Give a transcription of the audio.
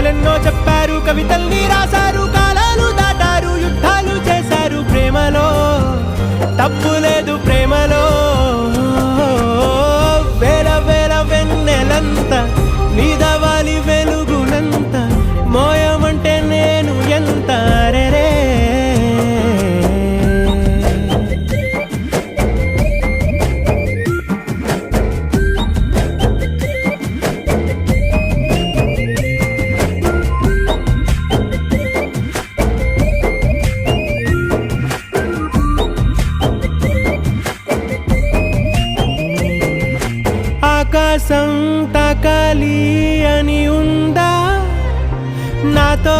కథలెన్నో చెప్పారు, కవితల్ని రాశారు, కాలాలు దాటారు, యుద్ధాలు చేశారు. ప్రేమలో తప్పు లేదు, ప్రేమలో వేల వేల వెన్నెలంత నీదవాలి వెలుగునంత, మోయమంటే నేను ఎంత రే. ఆకాశం తాకాలి అని ఉందా నాతో